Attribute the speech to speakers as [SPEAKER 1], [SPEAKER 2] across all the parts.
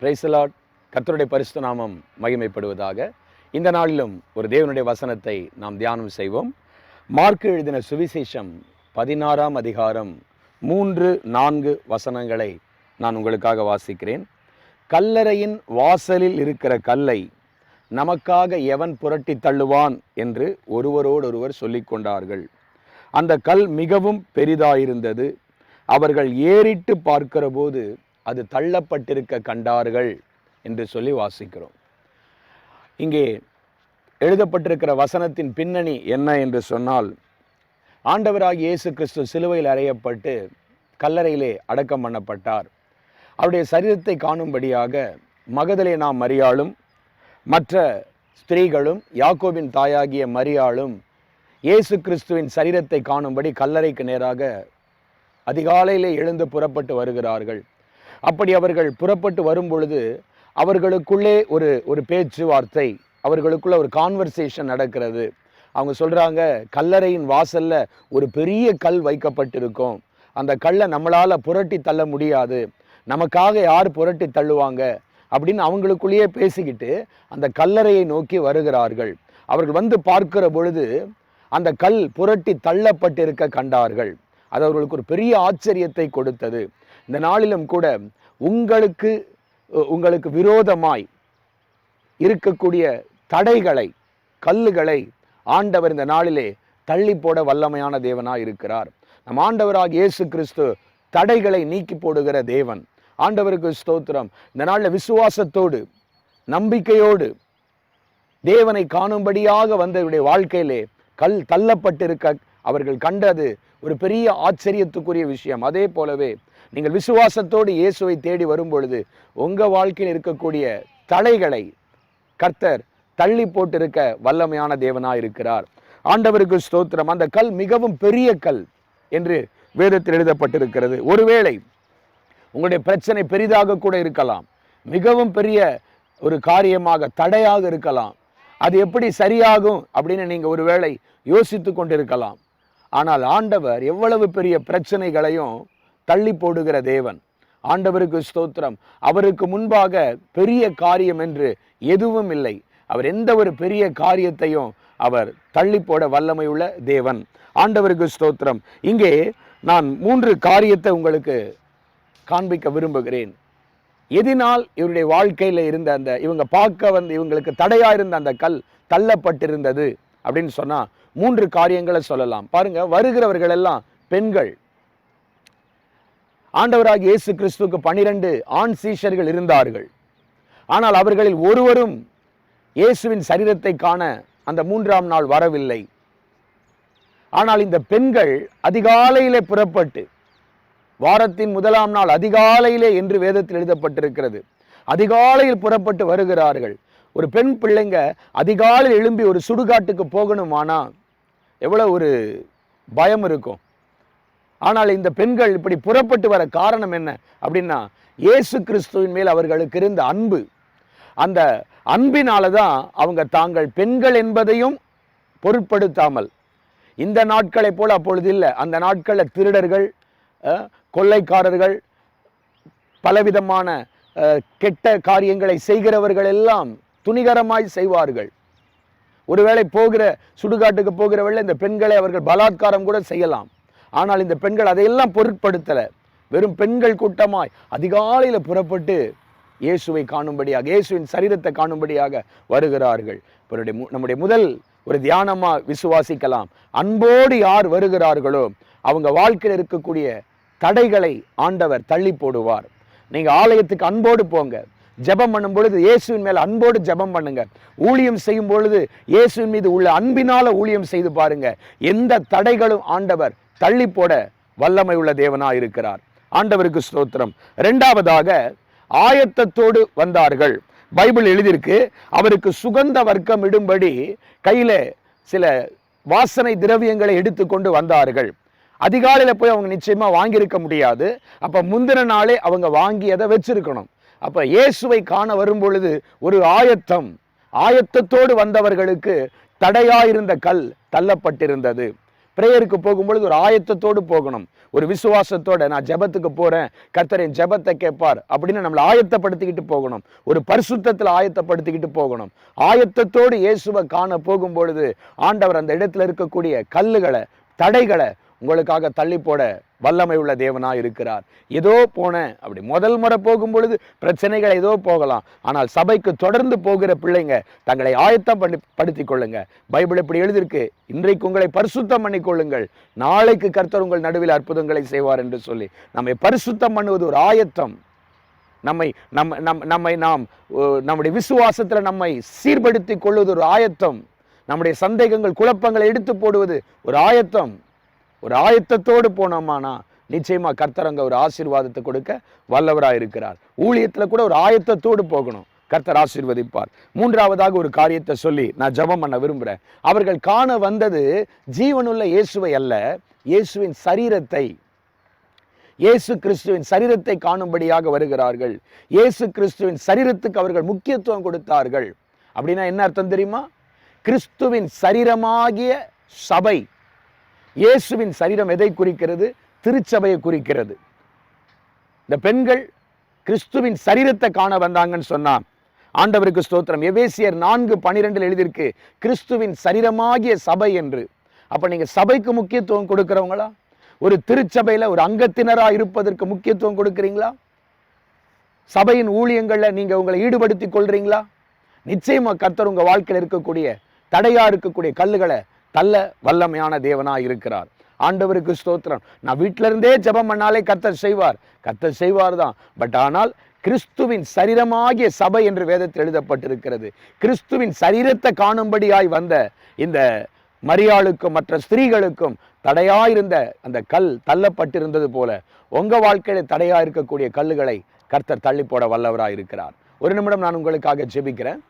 [SPEAKER 1] Praise the Lord. கர்த்தருடைய பரிசுத்த நாமம் மகிமைப்படுவதாக. இந்த நாளிலும் ஒரு தேவனுடைய வசனத்தை நாம் தியானம் செய்வோம். மார்க்கு எழுதின சுவிசேஷம் 16ஆம் அதிகாரம் 3-4 வசனங்களை நான் உங்களுக்காக வாசிக்கிறேன். கல்லறையின் வாசலில் இருக்கிற கல்லை நமக்காக எவன் புரட்டி தள்ளுவான் என்று ஒருவரோடொருவர் சொல்லிக் கொண்டார்கள். அந்த கல் மிகவும் பெரிதாயிருந்தது. அவர்கள் ஏறிட்டு பார்க்கிற போது அது தள்ளப்பட்டிருக்க கண்டார்கள் என்று சொல்லி வாசிக்கிறோம். இங்கே எழுதப்பட்டிருக்கிற வசனத்தின் பின்னணி என்ன என்று சொன்னால், ஆண்டவராகிய இயேசு கிறிஸ்து சிலுவையில் அறையப்பட்டு கல்லறையிலே அடக்கம் பண்ணப்பட்டார். அவருடைய சரீரத்தை காணும்படியாக மகதலேனா மரியாளும் மற்ற ஸ்திரீகளும் யாக்கோபின் தாயாகிய மரியாளும் இயேசு கிறிஸ்துவின் சரீரத்தை காணும்படி கல்லறைக்கு நேராக அதிகாலையிலே எழுந்து புறப்பட்டு வருகிறார்கள். அப்படி அவர்கள் புறப்பட்டு வரும் பொழுது அவர்களுக்குள்ளே ஒரு பேச்சுவார்த்தை, அவர்களுக்குள்ள ஒரு கான்வர்சேஷன் நடக்கிறது. அவங்க சொல்கிறாங்க, கல்லறையின் வாசல்ல ஒரு பெரிய கல் வைக்கப்பட்டிருக்கும், அந்த கல்லை நம்மளால் புரட்டி தள்ள முடியாது, நமக்காக யார் புரட்டி தள்ளுவாங்க அப்படின்னு அவங்களுக்குள்ளேயே பேசிக்கிட்டு அந்த கல்லறையை நோக்கி வருகிறார்கள். அவர்கள் வந்து பார்க்கிற பொழுது அந்த கல் புரட்டி தள்ளப்பட்டிருக்க கண்டார்கள். அது அவர்களுக்கு ஒரு பெரிய ஆச்சரியத்தை கொடுத்தது. இந்த நாளிலும் கூட உங்களுக்கு விரோதமாய் இருக்கக்கூடிய தடைகளை, கல்லுகளை ஆண்டவர் இந்த நாளிலே தள்ளி போட வல்லமையான தேவனாய் இருக்கிறார். நம் ஆண்டவராக இயேசு கிறிஸ்து தடைகளை நீக்கி போடுகிற தேவன். ஆண்டவருக்கு ஸ்தோத்திரம். இந்த நாளில் விசுவாசத்தோடு நம்பிக்கையோடு தேவனை காணும்படியாக வந்தவருடைய வாழ்க்கையிலே கல் தள்ளப்பட்டிருக்க அவர்கள் கண்டது ஒரு பெரிய ஆச்சரியத்துக்குரிய விஷயம். அதே போலவே நீங்கள் விசுவாசத்தோடு இயேசுவை தேடி வரும் பொழுது உங்கள் வாழ்க்கையில் இருக்கக்கூடிய தடைகளை கர்த்தர் தள்ளி போட்டிருக்க வல்லமையான தேவனாய் இருக்கிறார். ஆண்டவருக்கு ஸ்தோத்திரம். அந்த கல் மிகவும் பெரிய கல் என்று வேதத்தில் எழுதப்பட்டிருக்கிறது. ஒருவேளை உங்களுடைய பிரச்சனை பெரிதாக கூட இருக்கலாம், மிகவும் பெரிய ஒரு காரியமாக தடையாக இருக்கலாம். அது எப்படி சரியாகும் அப்படின்னு நீங்கள் ஒருவேளை யோசித்து கொண்டிருக்கலாம். ஆனால் ஆண்டவர் எவ்வளவு பெரிய பிரச்சனைகளையும் தள்ளி போடுகிற தேவன். ஆண்டவருக்கு ஸ்தோத்திரம். அவருக்கு முன்பாக பெரிய காரியம் என்று எதுவும் இல்லை. அவர் எந்த ஒரு பெரிய காரியத்தையும் அவர் தள்ளி போட வல்லமை உள்ள தேவன். ஆண்டவருக்கு ஸ்தோத்திரம். இங்கே நான் 3 காரியத்தை உங்களுக்கு காண்பிக்க விரும்புகிறேன். எதினால் இவருடைய வாழ்க்கையில் இருந்த அந்த இவங்க பார்க்க வந்து இவங்களுக்கு தடையா இருந்த அந்த கல் தள்ளப்பட்டிருந்தது அப்படின்னு சொன்னா 3 காரியங்களை சொல்லலாம். பாருங்க, வருகிறவர்கள் எல்லாம் பெண்கள். ஆண்டவராகிய இயேசு கிறிஸ்துவுக்கு 12 ஆண் சீஷர்கள் இருந்தார்கள். ஆனால் அவர்களில் ஒருவரும் இயேசுவின் சரீரத்தை காண அந்த 3ஆம் நாள் வரவில்லை. ஆனால் இந்த பெண்கள் அதிகாலையிலே புறப்பட்டு, வாரத்தின் 1ஆம் நாள் அதிகாலையிலே என்று வேதத்தில் எழுதப்பட்டிருக்கிறது, அதிகாலையில் புறப்பட்டு வருகிறார்கள். ஒரு பெண் பிள்ளைங்க அதிகாலையில் எழும்பி ஒரு சுடுகாட்டுக்கு போகணுமானா எவ்வளவு ஒரு பயம் இருக்கும். ஆனால் இந்த பெண்கள் இப்படி புறப்பட்டு வர காரணம் என்ன அப்படின்னா, இயேசு கிறிஸ்துவின் மேல் அவர்களுக்கு இருந்த அன்பு. அந்த அன்பினால தான் அவங்க தாங்கள் பெண்கள் என்பதையும் பொருட்படுத்தாமல், இந்த நாட்களை போல அப்பொழுது இல்லை, அந்த நாட்களில் திருடர்கள், கொள்ளைக்காரர்கள், பலவிதமான கெட்ட காரியங்களை செய்கிறவர்கள் எல்லாம் துணிகரமாய் செய்வார்கள். ஒருவேளை சுடுகாட்டுக்கு போகிற வேளை இந்த பெண்களை அவர்கள் பலாத்காரம் கூட செய்யலாம். ஆனால் இந்த பெண்கள் அதையெல்லாம் பொருட்படுத்தலை. வெறும் பெண்கள் கூட்டமாய் அதிகாலையில் புறப்பட்டு இயேசுவை காணும்படியாக, இயேசுவின் சரீரத்தை காணும்படியாக வருகிறார்கள். நம்முடைய முதல் ஒரு தியானமா விசுவாசிக்கலாம். அன்போடு யார் வருகிறார்களோ அவங்க வாழ்க்கையில் இருக்கக்கூடிய தடைகளை ஆண்டவர் தள்ளி போடுவார். நீங்க ஆலயத்துக்கு அன்போடு போங்க. ஜெபம் பண்ணும் பொழுது இயேசுவின் மேல அன்போடு ஜெபம் பண்ணுங்க. ஊழியம் செய்யும் பொழுது இயேசுவின் மீது உள்ள அன்பினால ஊழியம் செய்து பாருங்க. எந்த தடைகளும் ஆண்டவர் தள்ளி போட வல்லமை உள்ள தேவனா இருக்கிறார். ஆண்டவருக்கு ஸ்தோத்திரம். 2ஆவதாக ஆயத்தத்தோடு வந்தார்கள். பைபிள் எழுதியிருக்கு, அவருக்கு சுகந்த வர்க்கம் இடும்படி கையில சில வாசனை திரவியங்களை எடுத்துக்கொண்டு வந்தார்கள். அதிகாலையில போய் அவங்க நிச்சயமா வாங்கியிருக்க முடியாது. அப்ப முந்தின நாளே அவங்க வாங்கி அதை வச்சிருக்கணும். அப்ப இயேசுவை காண வரும் பொழுது ஒரு ஆயத்தத்தோடு வந்தவர்களுக்கு தடையாயிருந்த கல் தள்ளப்பட்டிருந்தது. பிரேயருக்கு போகும்பொழுது ஒரு ஆயத்தத்தோடு போகணும். ஒரு விசுவாசத்தோட நான் ஜெபத்துக்கு போறேன், கர்த்தர் என் ஜெபத்தை கேட்பார் அப்படின்னு நம்மளை ஆயத்தப்படுத்திக்கிட்டு போகணும். ஒரு பரிசுத்தத்தில் ஆயத்தப்படுத்திக்கிட்டு போகணும். ஆயத்தத்தோடு இயேசுவை காண போகும்பொழுது ஆண்டவர் அந்த இடத்துல இருக்கக்கூடிய கல்லுகளை, தடைகளை உங்களுக்காக தள்ளி போட வல்லமை உள்ள தேவனா இருக்கிறார். ஏதோ போனேன் அப்படி முதல் முறை போகும் பொழுது பிரச்சனைகள் ஏதோ போகலாம். ஆனால் சபைக்கு தொடர்ந்து போகிற பிள்ளைங்க தங்களை ஆயத்தம் படுத்திக் கொள்ளுங்க. பைபிள் இப்படி எழுதியிருக்கு, இன்றைக்கு உங்களை பரிசுத்தம் பண்ணி கொள்ளுங்கள், நாளைக்கு கர்த்தர் உங்கள் நடுவில் அற்புதங்களை செய்வார் என்று சொல்லி நம்மை பரிசுத்தம் பண்ணுவது ஒரு ஆயத்தம். நம்முடைய விசுவாசத்துல நம்மை சீர்படுத்தி கொள்வது ஒரு ஆயத்தம். நம்முடைய சந்தேகங்கள், குழப்பங்களை எடுத்து போடுவது ஒரு ஆயத்தம். ஒரு ஆயத்தத்தோடு போனோமானா நிச்சயமா கர்த்தர் அங்க ஒரு ஆசீர்வாதத்தை கொடுக்க வல்லவராய் இருக்கிறார். ஊழியத்துல கூட ஒரு ஆயத்தத்தோடு போகணும், கர்த்தர் ஆசீர்வதிப்பார். மூன்றாவதாக ஒரு காரியத்தை சொல்லி நான் ஜெபம் பண்ண விரும்புறேன். அவர்கள் காண வந்தது ஜீவனுள்ள இயேசுவை அல்ல, இயேசுவின் சரீரத்தை. இயேசு கிறிஸ்துவின் சரீரத்தை காணும்படியாக வருகிறார்கள். இயேசு கிறிஸ்துவின் சரீரத்துக்கு அவர்கள் முக்கியத்துவம் கொடுத்தார்கள். அப்படின்னா என்ன அர்த்தம் தெரியுமா? கிறிஸ்துவின் சரீரமாகிய சபை. இயேசுவின் சரீரம் எதை குறிக்கிறது? திருச்சபையை குறிக்கிறது. இந்த பெண்கள் கிறிஸ்துவின் சரீரத்தை காண வந்தாங்கன்னு சொன்னா ஆண்டவருக்கு ஸ்தோத்திரம். எபேசியர் 4:12 எழுதியிருக்கு, கிறிஸ்துவின் சரீரமாகிய சபை என்று. அப்ப நீங்க சபைக்கு முக்கியத்துவம் கொடுக்கிறவங்களா? ஒரு திருச்சபையில ஒரு அங்கத்தினரா இருப்பதற்கு முக்கியத்துவம் கொடுக்கிறீங்களா? சபையின் ஊழியங்கள்ல நீங்க உங்களை ஈடுபடுத்திக் கொள்றீங்களா? நிச்சயமா கர்த்தர் உங்க வாழ்க்கையில் இருக்கக்கூடிய தடையா இருக்கக்கூடிய கல்லுகளை தள்ள வல்லமையான தேவனா இருக்கிறார். ஆண்டவருக்கு ஸ்தோத்திரம். நான் வீட்டில இருந்தே ஜெபம் பண்ணாலே கர்த்தர் செய்வார், கர்த்தர் செய்வார் தான். பட் ஆனால் கிறிஸ்துவின் சரீரமாகிய சபை என்று வேதத்தில் எழுதப்பட்டிருக்கிறது. கிறிஸ்துவின் சரீரத்தை காணும்படியாய் வந்த இந்த மரியாளுக்கும் மற்ற ஸ்திரீகளுக்கும் தடையாயிருந்த அந்த கல் தள்ளப்பட்டிருந்தது போல உங்க வாழ்க்கையில தடையா இருக்கக்கூடிய கல்லுகளை கர்த்தர் தள்ளி போட வல்லவராய் இருக்கிறார். ஒரு நிமிடம் நான் உங்களுக்காக ஜெபிக்கிறேன்.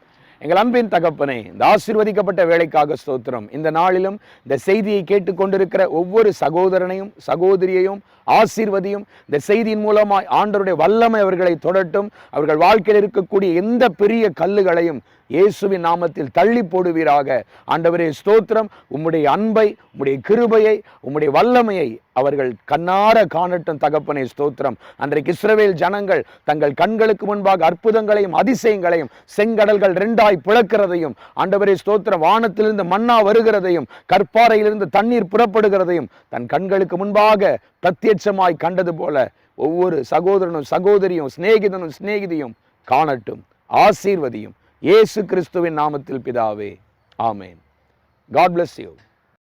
[SPEAKER 1] எங்கள் அன்பின் தகப்பனே, இந்த ஆசீர்வதிக்கப்பட்ட வேலைக்காக ஸ்தோத்திரம். இந்த நாளிலும் இந்த செய்தியை கேட்டுக்கொண்டிருக்கிற ஒவ்வொரு சகோதரனையும் சகோதரியையும் ஆசீர்வதியும். இந்த செய்தியின் மூலமாய் ஆண்டவருடைய வல்லமை அவர்களை தொடட்டும். அவர்கள் வாழ்க்கையில் இருக்கக்கூடிய எந்த பெரிய கல்லுகளையும் இயேசுவின் நாமத்தில் தள்ளி போடுவீராக. ஆண்டவரே ஸ்தோத்திரம். உம்முடைய அன்பை, உம்முடைய கிருபையை, உம்முடைய வல்லமையை அவர்கள் கண்ணார காணட்டும் தகப்பனே ஸ்தோத்திரம். அன்றைக்கு இஸ்ரவேல் ஜனங்கள் தங்கள் கண்களுக்கு முன்பாக அற்புதங்களையும் அதிசயங்களையும், செங்கடல்கள் 2ஆய் பிளக்கிறதையும், ஆண்டவரே ஸ்தோத்திரம், வானத்திலிருந்து மன்னா வருகிறதையும், கற்பாறையிலிருந்து தண்ணீர் புறப்படுகிறதையும் தன் கண்களுக்கு முன்பாக பிரத்யட்சமாய் கண்டது போல ஒவ்வொரு சகோதரனும் சகோதரியும் சிநேகிதனும் சிநேகிதியும் காணட்டும். ஆசீர்வதியும். இயேசு கிறிஸ்துவின் நாமத்தில் பிதாவே, ஆமென். God bless you.